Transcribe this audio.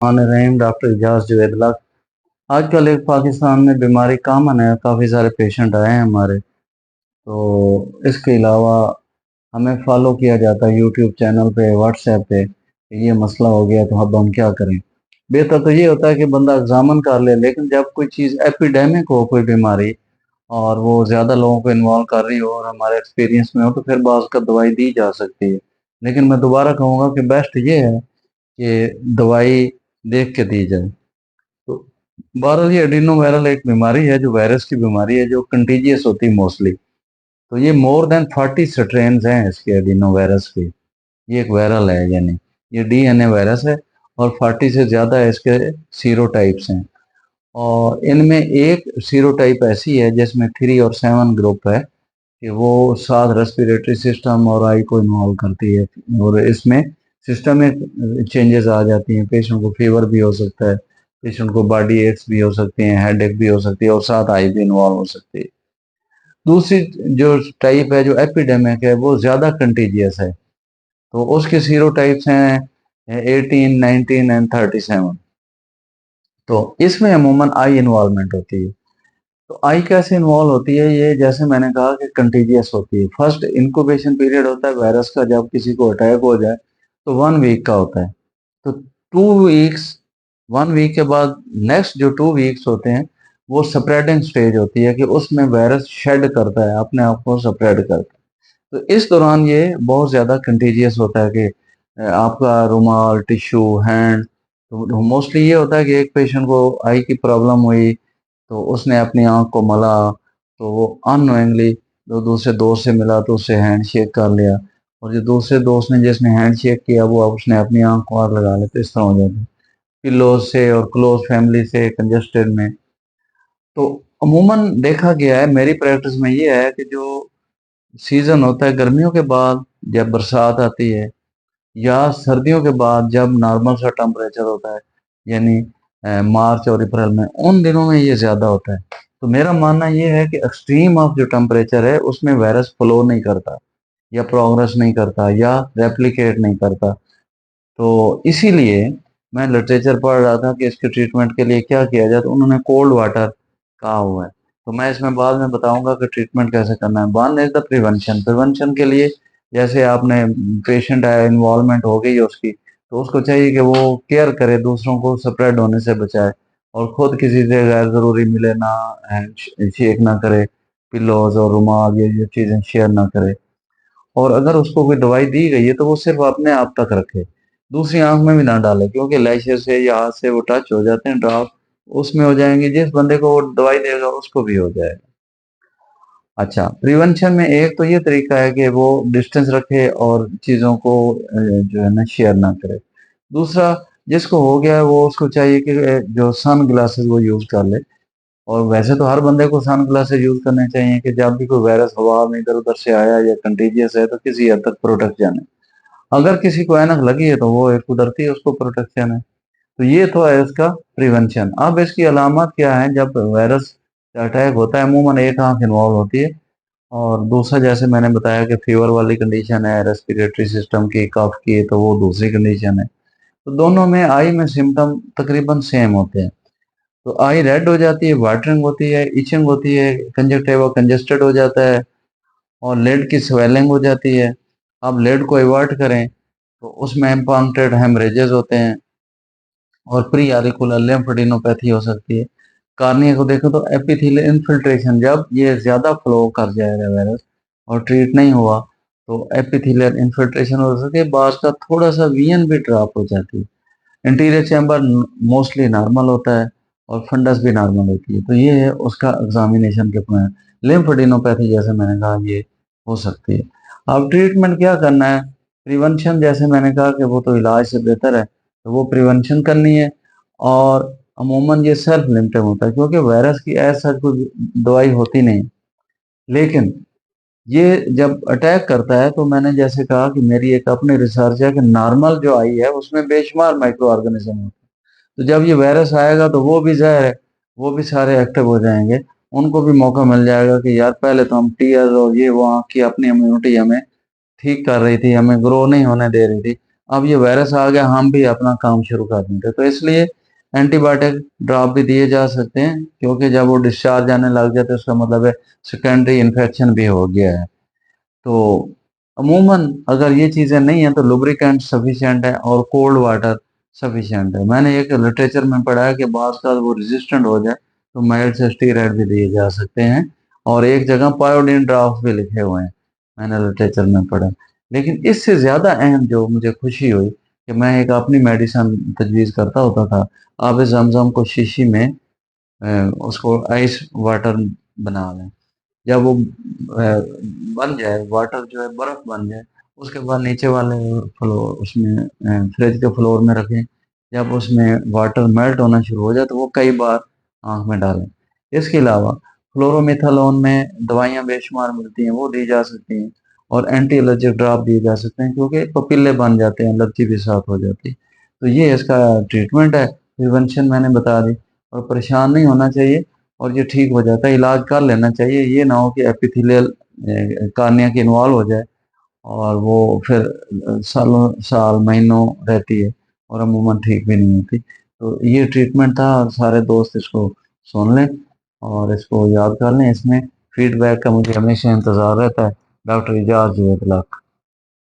रहीम doctor Ijaz जुवेदला। आजकल एक पाकिस्तान में बीमारी कॉमन है, काफ़ी सारे पेशेंट आए हैं हमारे। तो इसके अलावा हमें फॉलो किया जाता है यूट्यूब चैनल पे, व्हाट्सएप पे कि ये मसला हो गया तो अब हम क्या करें। बेहतर तो ये होता है कि बंदा एग्जामिन कर ले, लेकिन जब कोई चीज़ एपिडेमिक हो, कोई बीमारी और वो ज़्यादा लोगों को इन्वॉल्व कर रही हो और हमारे एक्सपीरियंस में हो, तो फिर बाज़ का दवाई दी जा सकती है। लेकिन मैं दोबारा कहूँगा कि बेस्ट ये है कि दवाई देख के दी जाए। तो बहरहाल ये एडिनो वायरल एक बीमारी है, जो वायरस की बीमारी है, जो कंटीजियस होती है मोस्टली। तो ये मोर देन 40 स्ट्रेन हैं इसके एडिनो वायरस के। ये एक वायरल है, यानी ये डीएनए वायरस है और 40 से ज़्यादा इसके सीरोटाइप्स हैं। और इनमें एक सीरोटाइप ऐसी है जिसमें 3 और 7 ग्रुप है कि वो साथ रेस्पिरेटरी सिस्टम और आई को इन्वॉल्व करती है। और इसमें सिस्टमिक चेंजेस आ जाती हैं। पेशेंट को फीवर भी हो सकता है, पेशेंट को बॉडी एक्स भी हो सकती हैं, हेड एक भी हो सकती है और साथ आई भी इन्वॉल्व हो सकती है। दूसरी जो टाइप है, जो एपिडेमिक है, वो ज़्यादा कंटीजियस है। तो उसके सीरो टाइप्स हैं 18, 19 एंड 37। तो इसमें अमूमन आई इन्वॉल्वमेंट होती है। तो आई कैसे इन्वॉल्व होती है? ये जैसे मैंने कहा कि कंटीजियस होती है। फर्स्ट इंक्यूबेशन पीरियड होता है वायरस का, जब किसी को अटैक हो जाए तो 1 वीक का होता है। तो 2 वीक्स, 1 वीक के बाद नेक्स्ट जो 2 वीक्स होते हैं, वो स्प्रेडिंग स्टेज होती है कि उसमें वायरस शेड करता है, अपने आप को स्प्रेड करता है। तो इस दौरान ये बहुत ज़्यादा कंटीजियस होता है कि आपका रुमाल, टिश्यू, हैंड, तो मोस्टली ये होता है कि एक पेशेंट को आई की प्रॉब्लम हुई तो उसने अपनी आंख को मला, तो वो अननोइंगली जो दूसरे दोस्त से मिला तो उससे हैंड शेक कर लिया, और जो दूसरे दोस्त ने जिसने हैंड शेक किया वो अब उसने अपनी आंख को और लगा लिया। तो इस तरह हो जाता है पिल्लोज से और क्लोज फैमिली से कंजेस्टेड में। तो अमूमन देखा गया है, मेरी प्रैक्टिस में ये है कि जो सीजन होता है गर्मियों के बाद, जब बरसात आती है, या सर्दियों के बाद जब नॉर्मल सा टेम्परेचर होता है, यानी मार्च और अप्रैल में, उन दिनों में ये ज़्यादा होता है। तो मेरा मानना ये है कि एक्सट्रीम ऑफ जो टेम्परेचर है उसमें वायरस फ्लो नहीं करता, या प्रोग्रेस नहीं करता, या रेप्लिकेट नहीं करता। तो इसीलिए मैं लिटरेचर पढ़ रहा था कि इसके ट्रीटमेंट के लिए क्या किया जाए, तो उन्होंने कोल्ड वाटर कहा हुआ है। तो मैं इसमें बाद में बताऊंगा कि ट्रीटमेंट कैसे करना है। One is the prevention. Prevention के लिए जैसे आपने पेशेंट है, इन्वॉल्वमेंट हो गई है उसकी, तो उसको चाहिए कि वो केयर करे, दूसरों को स्प्रेड होने से बचाए, और खुद किसी से गैर जरूरी मिले ना, शेक ना करे, पिल्लोज और रुमाल ये चीज़ें शेयर ना करे। और अगर उसको कोई दवाई दी गई है तो वो सिर्फ अपने आप तक रखे, दूसरी आंख में भी ना डाले, क्योंकि लैशेस से या हाथ से वो टच हो जाते हैं, ड्रॉप उसमें हो जाएंगे, जिस बंदे को वो दवाई देगा उसको भी हो जाएगा। अच्छा, प्रिवेंशन में एक तो ये तरीका है कि वो डिस्टेंस रखे और चीज़ों को जो है ना शेयर ना करे। दूसरा, जिसको हो गया है वो उसको चाहिए कि जो सन ग्लासेस वो यूज़ कर ले। और वैसे तो हर बंदे को सन ग्लासेस यूज़ करने चाहिए कि जब भी कोई वायरस हवा में इधर उधर से आया या कंटीजियस है तो किसी हद तक प्रोटेक्शन है। अगर किसी को ऐनक लगी है तो वो एक कुदरती उसको प्रोटेक्शन है। तो ये तो है इसका प्रिवेंशन। अब इसकी अलामत क्या है? जब वायरस का अटैक होता है, अमूमन एक आंख इन्वॉल्व होती है, और दूसरा जैसे मैंने बताया कि फीवर वाली कंडीशन है, रेस्पिरेटरी सिस्टम की, कफ की, तो वो दूसरी कंडीशन है। तो दोनों में आई में सिम्टम तकरीबन सेम होते हैं। तो आई रेड हो जाती है, वाटरिंग होती है, इचिंग होती है, कंजक्टिवा कंजेस्टेड हो जाता है, और लेड की स्वेलिंग हो जाती है। अब लेड को अवॉइड करें तो उसमें इम्पॉन्टेड हेमरेजेस होते हैं, और प्री आरिकुलर लिम्फेडिनोपैथी हो सकती है। कार्निया को देखो तो एपिथेलियल इन्फिल्ट्रेशन, जब ये ज़्यादा फ्लो कर जाएगा वायरस और ट्रीट नहीं हुआ तो एपिथेलियल इन्फिल्ट्रेशन हो सकती है, बाज का थोड़ा सा वीएन भी ड्रॉप हो जाती है। इंटीरियर चैम्बर मोस्टली नॉर्मल होता है और फंडस भी नॉर्मल होती है। तो ये है उसका एग्जामिनेशन के पॉइंट। लिम्फेडिनोपैथी जैसे मैंने कहा ये हो सकती है। अब ट्रीटमेंट क्या करना है? प्रिवेंशन जैसे मैंने कहा कि वो तो इलाज से बेहतर है, तो वो प्रिवेंशन करनी है। और अमूमन ये सेल्फ लिमिटेड होता है, क्योंकि वायरस की ऐसा कोई दवाई होती नहीं। लेकिन ये जब अटैक करता है तो मैंने जैसे कहा कि मेरी एक अपनी रिसर्च है कि नॉर्मल जो आई है उसमें बेशुमार माइक्रो ऑर्गेनिज्म होते हैं। तो जब ये वायरस आएगा तो वो भी ज़ाहिर है, वो भी सारे एक्टिव हो जाएंगे। उनको भी मौका मिल जाएगा कि यार पहले तो हम टीयर और ये वो की अपनी इम्यूनिटी हमें ठीक कर रही थी, हमें ग्रो नहीं होने दे रही थी, अब ये वायरस आ गया, हम भी अपना काम शुरू कर देंगे। तो इसलिए एंटीबायोटिक ड्रॉप भी दिए जा सकते हैं, क्योंकि जब वो डिस्चार्ज आने लग जाए तो उसका मतलब है सेकेंडरी इन्फेक्शन भी हो गया है। तो अमूमन अगर ये चीज़ें नहीं है तो लुब्रिकेंट सफिशिएंट है और कोल्ड वाटर सफिशिएंट है। मैंने एक लिटरेचर में पढ़ा है कि बाज़ का वो रेजिस्टेंट हो जाए तो माइल्ड से स्टीरॉयड भी दिए जा सकते हैं, और एक जगह पायोडीन ड्रॉप भी लिखे हुए हैं, मैंने लिटरेचर में पढ़ा। लेकिन इससे ज़्यादा अहम जो मुझे खुशी हुई कि मैं एक अपनी मेडिसिन तजवीज़ करता होता था, आब ज़मज़म को शीशी में उसको आइस वाटर बना लें। जब वो बन जाए, वाटर जो है बर्फ बन जाए, उसके बाद नीचे वाले फ्लोर उसमें फ्रिज के फ्लोर में रखें। जब उसमें वाटर मेल्ट होना शुरू हो जाए तो वो कई बार आँख में डालें। इसके अलावा क्लोरोमिथालोन में दवाइयाँ बेशुमार मिलती हैं, वो दी जा सकती हैं, और एंटी एलर्जिक ड्रॉप दिए जा सकते हैं, क्योंकि पपीले बन जाते हैं, एलर्जी भी साथ हो जाती है। तो ये इसका ट्रीटमेंट है, प्रिवेंशन मैंने बता दी। और परेशान नहीं होना चाहिए, और ये ठीक हो जाता है, इलाज कर लेना चाहिए। ये ना हो कि एपिथेलियल कार्निया की इन्वॉल्व हो जाए और वो फिर सालों साल महीनों रहती है और अमूमन ठीक भी नहीं होती। तो ये ट्रीटमेंट था, सारे दोस्त इसको सुन लें और इसको याद कर लें। इसमें फीडबैक का मुझे हमेशा इंतज़ार रहता है। डॉक्टर इजाज़ जुवेद लाख।